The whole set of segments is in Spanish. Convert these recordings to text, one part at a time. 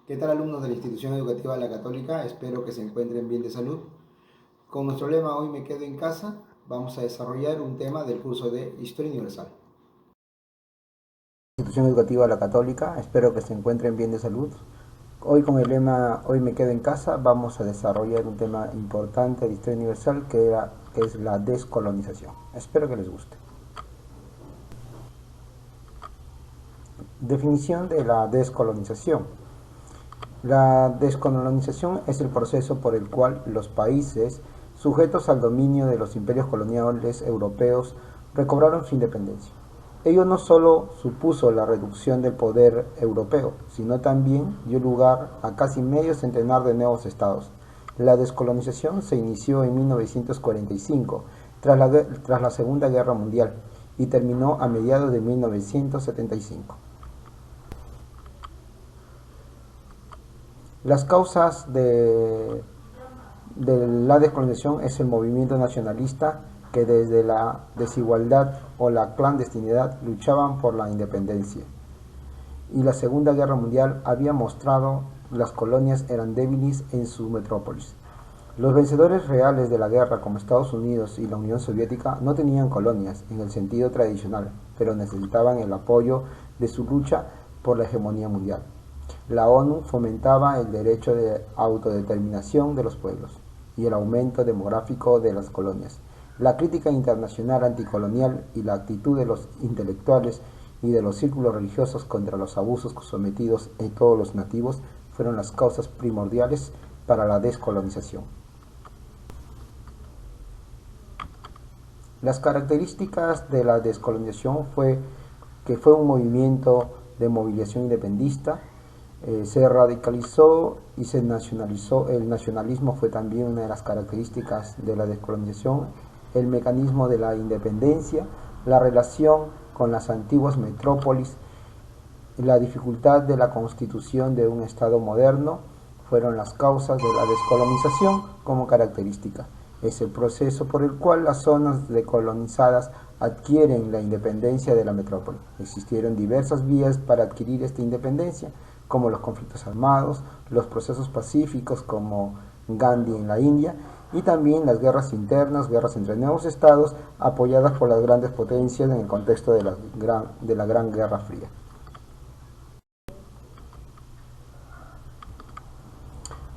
¿Qué tal, alumnos de la institución educativa La Católica? Espero que se encuentren bien de salud. Con nuestro lema Hoy me quedo en casa, vamos a desarrollar un tema del curso de Historia Universal. Institución educativa La Católica, espero que se encuentren bien de salud. Hoy con el lema Hoy me quedo en casa vamos a desarrollar un tema importante de Historia Universal que es la descolonización. Espero que les guste. Definición de la descolonización. La descolonización es el proceso por el cual los países sujetos al dominio de los imperios coloniales europeos recobraron su independencia. Ello no solo supuso la reducción del poder europeo, sino también dio lugar a casi medio centenar de nuevos estados. La descolonización se inició en 1945, tras la Segunda Guerra Mundial, y terminó a mediados de 1975. Las causas de la descolonización es el movimiento nacionalista que desde la desigualdad o la clandestinidad luchaban por la independencia. Y la Segunda Guerra Mundial había mostrado las colonias eran débiles en su metrópolis. Los vencedores reales de la guerra, como Estados Unidos y la Unión Soviética, no tenían colonias en el sentido tradicional, pero necesitaban el apoyo de su lucha por la hegemonía mundial. La ONU fomentaba el derecho de autodeterminación de los pueblos y el aumento demográfico de las colonias. La crítica internacional anticolonial y la actitud de los intelectuales y de los círculos religiosos contra los abusos sometidos a todos los nativos fueron las causas primordiales para la descolonización. Las características de la descolonización fue que fue un movimiento de movilización independentista, se radicalizó y se nacionalizó. El nacionalismo fue también una de las características de la descolonización, el mecanismo de la independencia, la relación con las antiguas metrópolis, la dificultad de la constitución de un Estado moderno fueron las causas de la descolonización como característica. Es el proceso por el cual las zonas decolonizadas adquieren la independencia de la metrópoli. Existieron diversas vías para adquirir esta independencia, como los conflictos armados, los procesos pacíficos como Gandhi en la India, y también las guerras internas, guerras entre nuevos estados, apoyadas por las grandes potencias en el contexto de la Gran Guerra Fría.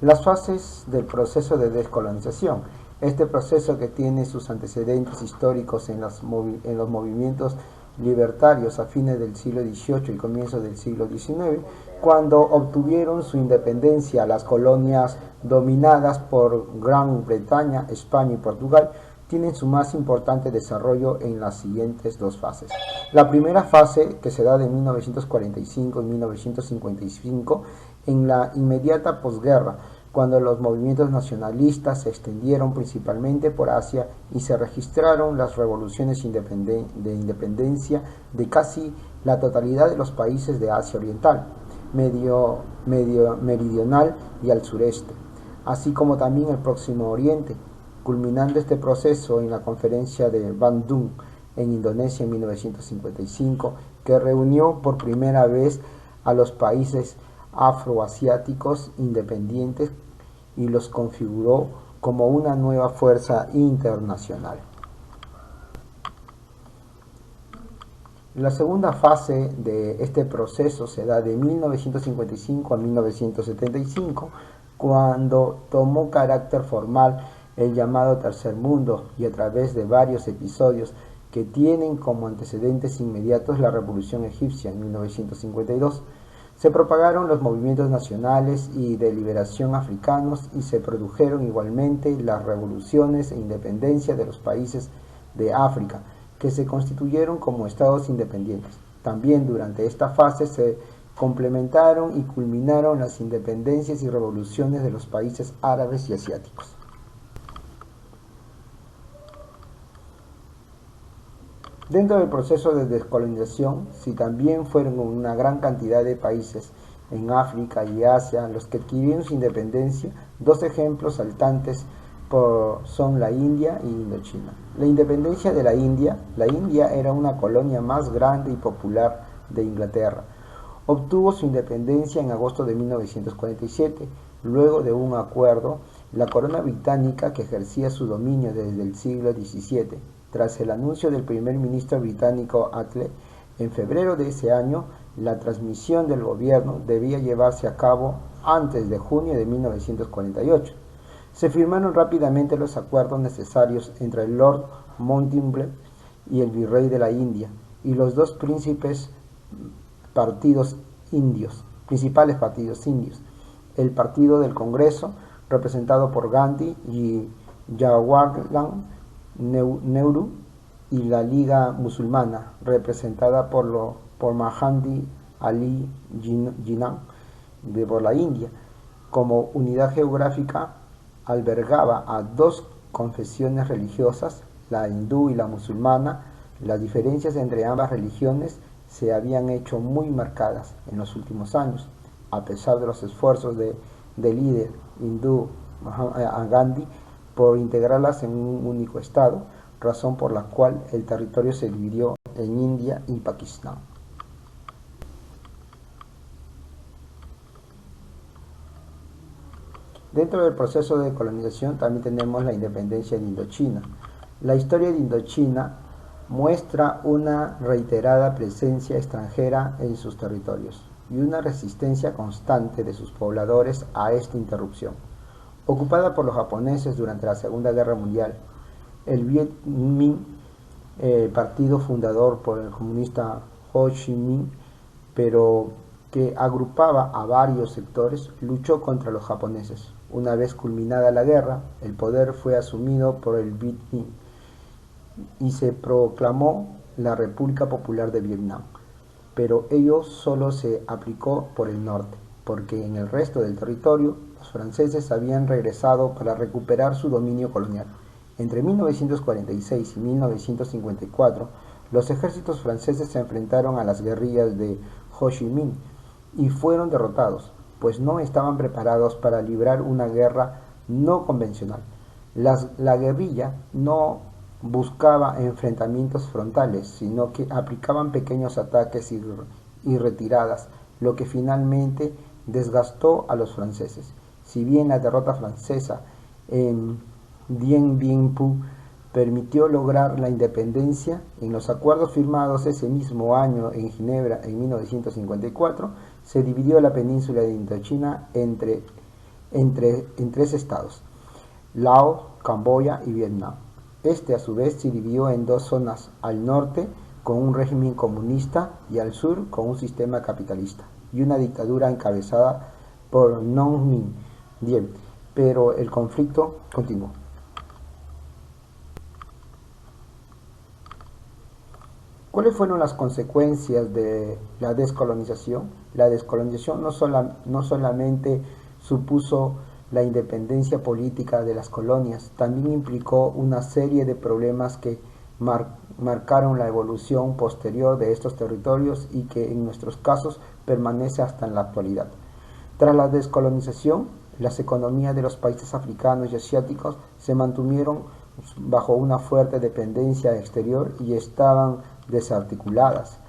Las fases del proceso de descolonización. Este proceso, que tiene sus antecedentes históricos en los movimientos libertarios a fines del siglo XVIII y comienzos del siglo XIX, cuando obtuvieron su independencia las colonias dominadas por Gran Bretaña, España y Portugal, tienen su más importante desarrollo en las siguientes dos fases. La primera fase, que se da de 1945 y 1955, en la inmediata posguerra, cuando los movimientos nacionalistas se extendieron principalmente por Asia y se registraron las revoluciones de independencia de casi la totalidad de los países de Asia Oriental, meridional y al sureste, así como también el Próximo Oriente, culminando este proceso en la conferencia de Bandung en Indonesia en 1955, que reunió por primera vez a los países afroasiáticos independientes y los configuró como una nueva fuerza internacional. La segunda fase de este proceso se da de 1955 a 1975, cuando tomó carácter formal el llamado Tercer Mundo, y a través de varios episodios que tienen como antecedentes inmediatos la Revolución Egipcia en 1952, se propagaron los movimientos nacionales y de liberación africanos, y se produjeron igualmente las revoluciones e independencia de los países de África, que se constituyeron como estados independientes. También durante esta fase se complementaron y culminaron las independencias y revoluciones de los países árabes y asiáticos. Dentro del proceso de descolonización, si también fueron una gran cantidad de países en África y Asia los que adquirieron su independencia, dos ejemplos saltantes son la India y Indochina. La independencia de la India era una colonia más grande y popular de Inglaterra, Obtuvo su independencia en agosto de 1947, luego de un acuerdo, la corona británica que ejercía su dominio desde el siglo XVII. Tras el anuncio del primer ministro británico Attlee, en febrero de ese año, la transmisión del gobierno debía llevarse a cabo antes de junio de 1948. Se firmaron rápidamente los acuerdos necesarios entre el Lord Mountbatten y el virrey de la India y los dos partidos principales partidos indios, el Partido del Congreso, representado por Gandhi y Jawaharlal Nehru, y la Liga Musulmana, representada por Mahatma Ali Jinnah por la India. Como unidad geográfica, albergaba a dos confesiones religiosas, la hindú y la musulmana. Las diferencias entre ambas religiones se habían hecho muy marcadas en los últimos años, a pesar de los esfuerzos del líder hindú Gandhi por integrarlas en un único estado, razón por la cual el territorio se dividió en India y Pakistán. Dentro del proceso de colonización también tenemos la independencia de Indochina. La historia de Indochina muestra una reiterada presencia extranjera en sus territorios y una resistencia constante de sus pobladores a esta interrupción. Ocupada por los japoneses durante la Segunda Guerra Mundial, el Viet Minh, partido fundador por el comunista Ho Chi Minh, pero que agrupaba a varios sectores, luchó contra los japoneses. Una vez culminada la guerra, el poder fue asumido por el Viet Minh y se proclamó la República Popular de Vietnam, pero ello solo se aplicó por el norte, porque en el resto del territorio los franceses habían regresado para recuperar su dominio colonial. Entre 1946 y 1954, los ejércitos franceses se enfrentaron a las guerrillas de Ho Chi Minh y fueron derrotados, pues no estaban preparados para librar una guerra no convencional. La guerrilla no buscaba enfrentamientos frontales, sino que aplicaban pequeños ataques y retiradas, lo que finalmente desgastó a los franceses. Si bien la derrota francesa en Dien Bien Phu permitió lograr la independencia, en los acuerdos firmados ese mismo año en Ginebra en 1954, se dividió la península de Indochina en tres estados: Laos, Camboya y Vietnam. Este a su vez se dividió en dos zonas: al norte con un régimen comunista y al sur con un sistema capitalista y una dictadura encabezada por Ngo Minh Diem, pero el conflicto continuó. ¿Cuáles fueron las consecuencias de la descolonización? La descolonización no solamente supuso la independencia política de las colonias, también implicó una serie de problemas que marcaron la evolución posterior de estos territorios y que en nuestros casos permanece hasta en la actualidad. Tras la descolonización, las economías de los países africanos y asiáticos se mantuvieron bajo una fuerte dependencia exterior y estaban desarticuladas.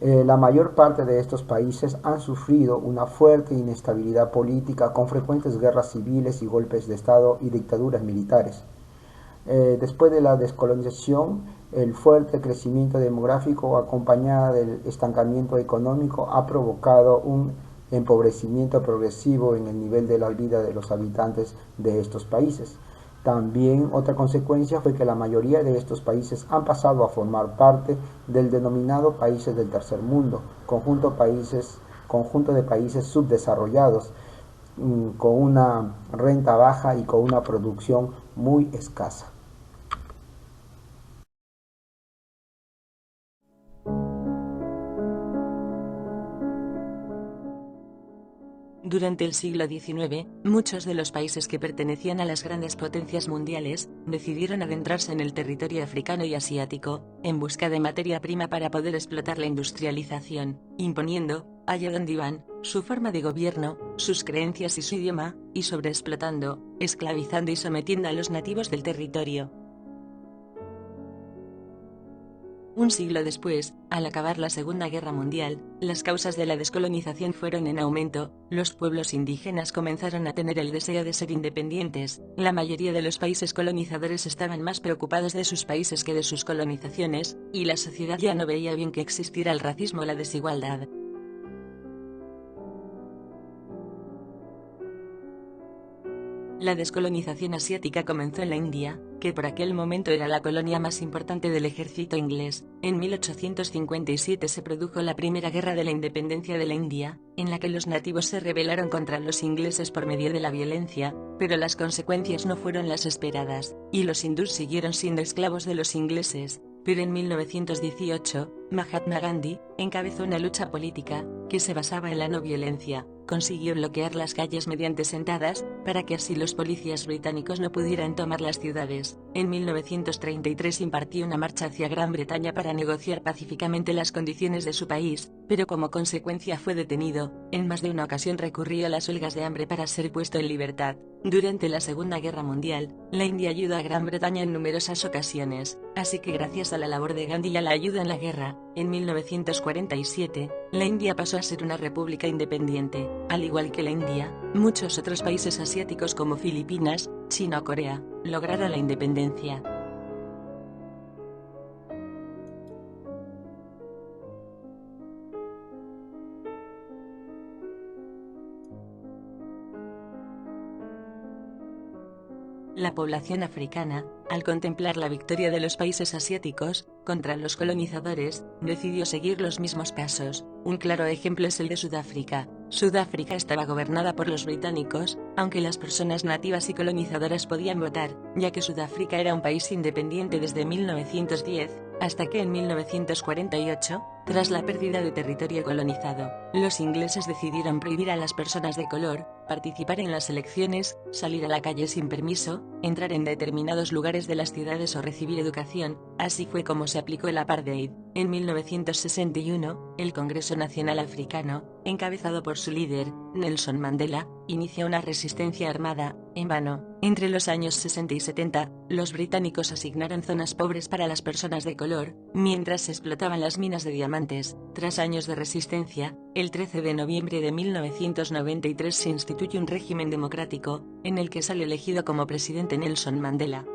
La mayor parte de estos países han sufrido una fuerte inestabilidad política con frecuentes guerras civiles y golpes de Estado y dictaduras militares. Después de la descolonización, el fuerte crecimiento demográfico acompañado del estancamiento económico ha provocado un empobrecimiento progresivo en el nivel de la vida de los habitantes de estos países. También otra consecuencia fue que la mayoría de estos países han pasado a formar parte del denominado países del tercer mundo, conjunto de países subdesarrollados, con una renta baja y con una producción muy escasa. Durante el siglo XIX, muchos de los países que pertenecían a las grandes potencias mundiales, decidieron adentrarse en el territorio africano y asiático, en busca de materia prima para poder explotar la industrialización, imponiendo, allá donde iban, su forma de gobierno, sus creencias y su idioma, y sobreexplotando, esclavizando y sometiendo a los nativos del territorio. Un siglo después, al acabar la Segunda Guerra Mundial, las causas de la descolonización fueron en aumento, los pueblos indígenas comenzaron a tener el deseo de ser independientes, la mayoría de los países colonizadores estaban más preocupados de sus países que de sus colonizaciones, y la sociedad ya no veía bien que existiera el racismo o la desigualdad. La descolonización asiática comenzó en la India, que por aquel momento era la colonia más importante del ejército inglés. En 1857 se produjo la Primera Guerra de la Independencia de la India, en la que los nativos se rebelaron contra los ingleses por medio de la violencia, pero las consecuencias no fueron las esperadas, y los hindús siguieron siendo esclavos de los ingleses. Pero en 1918, Mahatma Gandhi encabezó una lucha política, que se basaba en la no violencia. Consiguió bloquear las calles mediante sentadas, para que así los policías británicos no pudieran tomar las ciudades. En 1933 impartió una marcha hacia Gran Bretaña para negociar pacíficamente las condiciones de su país, pero como consecuencia fue detenido. En más de una ocasión recurrió a las huelgas de hambre para ser puesto en libertad. Durante la Segunda Guerra Mundial, la India ayudó a Gran Bretaña en numerosas ocasiones, así que gracias a la labor de Gandhi y a la ayuda en la guerra, en 1947, la India pasó a ser una república independiente. Al igual que la India, muchos otros países asiáticos como Filipinas, China o Corea, lograron la independencia. La población africana, al contemplar la victoria de los países asiáticos contra los colonizadores, decidió seguir los mismos pasos. Un claro ejemplo es el de Sudáfrica. Sudáfrica estaba gobernada por los británicos, aunque las personas nativas y colonizadoras podían votar, ya que Sudáfrica era un país independiente desde 1910, hasta que en 1948, tras la pérdida de territorio colonizado, los ingleses decidieron prohibir a las personas de color participar en las elecciones, salir a la calle sin permiso, entrar en determinados lugares de las ciudades o recibir educación. Así fue como se aplicó el apartheid. En 1961, el Congreso Nacional Africano, encabezado por su líder, Nelson Mandela, inició una resistencia armada, en vano. Entre los años 60 y 70, los británicos asignaron zonas pobres para las personas de color, mientras se explotaban las minas de diamantes. Tras años de resistencia, el 13 de noviembre de 1993 se instituye un régimen democrático, en el que sale elegido como presidente Nelson Mandela.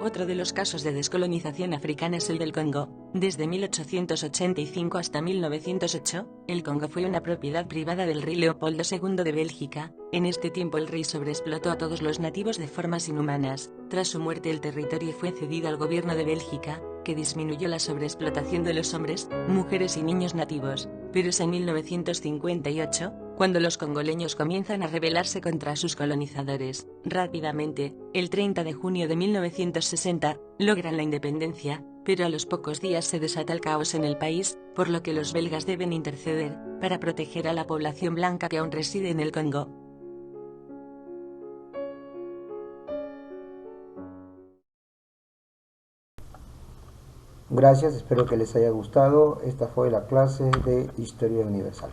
Otro de los casos de descolonización africana es el del Congo. Desde 1885 hasta 1908, el Congo fue una propiedad privada del rey Leopoldo II de Bélgica. En este tiempo el rey sobreexplotó a todos los nativos de formas inhumanas. Tras su muerte el territorio fue cedido al gobierno de Bélgica, que disminuyó la sobreexplotación de los hombres, mujeres y niños nativos. Pero es en 1958, cuando los congoleños comienzan a rebelarse contra sus colonizadores. Rápidamente, el 30 de junio de 1960, logran la independencia, pero a los pocos días se desata el caos en el país, por lo que los belgas deben interceder, para proteger a la población blanca que aún reside en el Congo. Gracias, espero que les haya gustado. Esta fue la clase de Historia Universal.